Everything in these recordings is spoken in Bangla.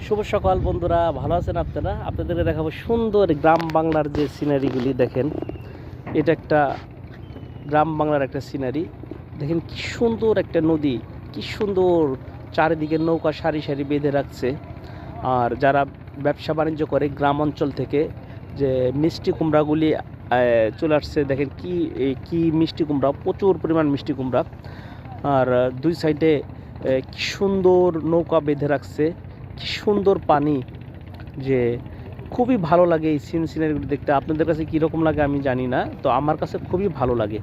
শুভ সকাল বন্ধুরা, ভালো আছেন আপনারা? আপনাদেরকে দেখাবো সুন্দর গ্রাম বাংলার যে সিনারিগুলি। দেখেন, এটা একটা গ্রাম বাংলার একটা সিনারি। দেখেন কি সুন্দর একটা নদী, কি সুন্দর চারিদিকে নৌকা সারি সারি বেঁধে রাখছে। আর যারা ব্যবসা বাণিজ্য করে গ্রাম অঞ্চল থেকে যে মিষ্টি কুমড়াগুলি চলে আসছে, দেখেন কি মিষ্টি কুমড়া, প্রচুর পরিমাণ মিষ্টি কুমড়া। আর দুই সাইডে কি সুন্দর নৌকা বেঁধে রাখছে, কি সুন্দর পানি, যে খুবই ভালো লাগে এই সিনারিগুলো দেখতে। আপনাদের কাছে কীরকম লাগে আমি জানি না, তো আমার কাছে খুবই ভালো লাগে।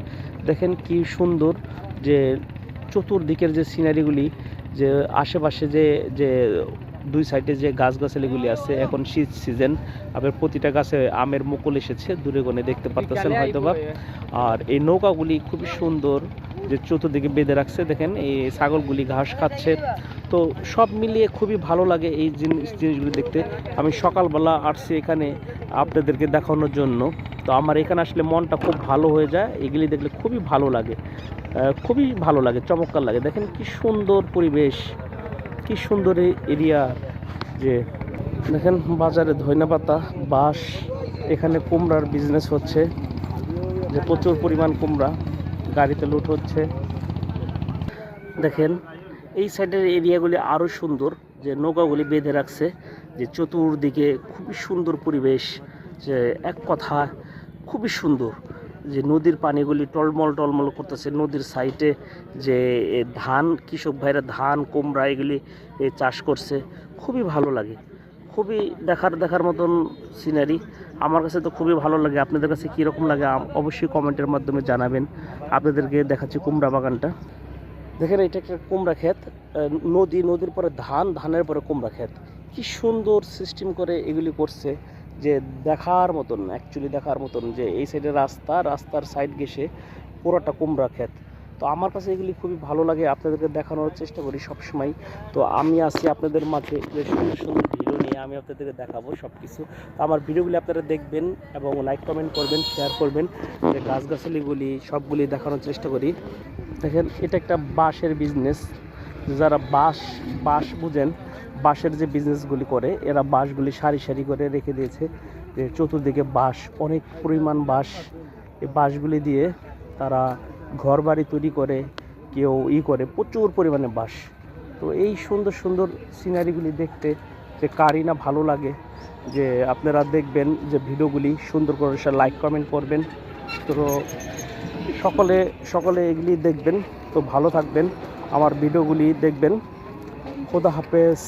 দেখেন কি সুন্দর, যে চতুর্দিকের যে সিনারিগুলি, যে আশেপাশে যে যে দুই সাইডে যে গাছগাছালিগুলি আছে। এখন শীত সিজন, আবার প্রতিটা গাছে আমের মুকুল এসেছে, দূরে গনে দেখতে পারতেছেন হয়তোবা। আর এই নৌকাগুলি খুবই সুন্দর, যে চতুর্দিকে বেঁধে রাখছে। দেখেন এই ছাগলগুলি ঘাস খাচ্ছে। তো সব মিলিয়ে খুবই ভালো লাগে এই জিনিসগুলি দেখতে। আমি সকালবেলা আসছি এখানে আপনাদেরকে দেখানোর জন্য। তো আমার এখানে আসলে মনটা খুব ভালো হয়ে যায়, এগুলি দেখলে খুবই ভালো লাগে, খুবই ভালো লাগে, চমৎকার লাগে। দেখেন কি সুন্দর পরিবেশ, কি সুন্দর এরিয়া। যে দেখেন বাজারে ধইনাপাতা, বাঁশ, এখানে কুমড়ার বিজনেস হচ্ছে, যে প্রচুর পরিমাণ কুমড়া গাড়িতে লুট হচ্ছে। দেখেন এই সাইডের এরিয়াগুলি আরও সুন্দর, যে নৌকাগুলি বেঁধে রাখছে, যে চতুর্দিকে খুবই সুন্দর পরিবেশ, যে এক কথা খুবই সুন্দর। যে নদীর পানিগুলি টলমল টলমল করতেছে, নদীর সাইডে যে ধান, কৃষক ভাইরা ধান কুমড়া এগুলি চাষ করছে, খুবই ভালো লাগে, খুবই দেখার মতন সিনারি। আমার কাছে তো খুবই ভালো লাগে। আপনাদের কাছে কীরকম লাগে অবশ্যই কমেন্টের মাধ্যমে জানাবেন। আপনাদেরকে দেখাচ্ছি কুমড়া বাগানটা। দেখেন এটা একটা কুমড়া ক্ষেত, নদীর পরে ধানের পরে কুমড়া ক্ষেত। কি সুন্দর সিস্টেম করে এগুলি করছে, যে দেখার মতন, অ্যাকচুয়ালি দেখার মতন। যে এই সাইডে রাস্তার সাইড ঘেঁষে পুরোটা কুমড়া ক্ষেত। তো আমার কাছে এগুলি খুবই ভালো লাগে, আপনাদেরকে দেখানোর চেষ্টা করি সবসময়। তো আমি আছি আপনাদের মাঝে, যে সুন্দর সুন্দর ভিডিও নিয়ে আমি আপনাদেরকে দেখাবো সব কিছু। তো আমার ভিডিওগুলি আপনারা দেখবেন এবং লাইক কমেন্ট করবেন, শেয়ার করবেন। যে গাছগাছালিগুলি সবগুলি দেখানোর চেষ্টা করি। দেখেন এটা একটা বাঁশের বিজনেস। যারা বাঁশ বুঝেন, বাঁশের যে বিজনেসগুলি করে, এরা বাঁশগুলি সারি সারি করে রেখে দিয়েছে। যে চতুর্দিকে বাঁশ, অনেক পরিমাণ বাঁশ। এই বাঁশগুলি দিয়ে তারা ঘর বাড়ি তৈরি করে, কেউ করে, প্রচুর পরিমাণে বাঁশ। তো এই সুন্দর সুন্দর সিনারিগুলি দেখতে যে কারই না ভালো লাগে। যে আপনারা দেখবেন যে ভিডিওগুলি সুন্দর করে লাইক কমেন্ট করবেন। তো সকলে এগুলি দেখবেন। তো ভালো থাকবেন, আমার ভিডিওগুলি দেখবেন। খোদা হাফেজ।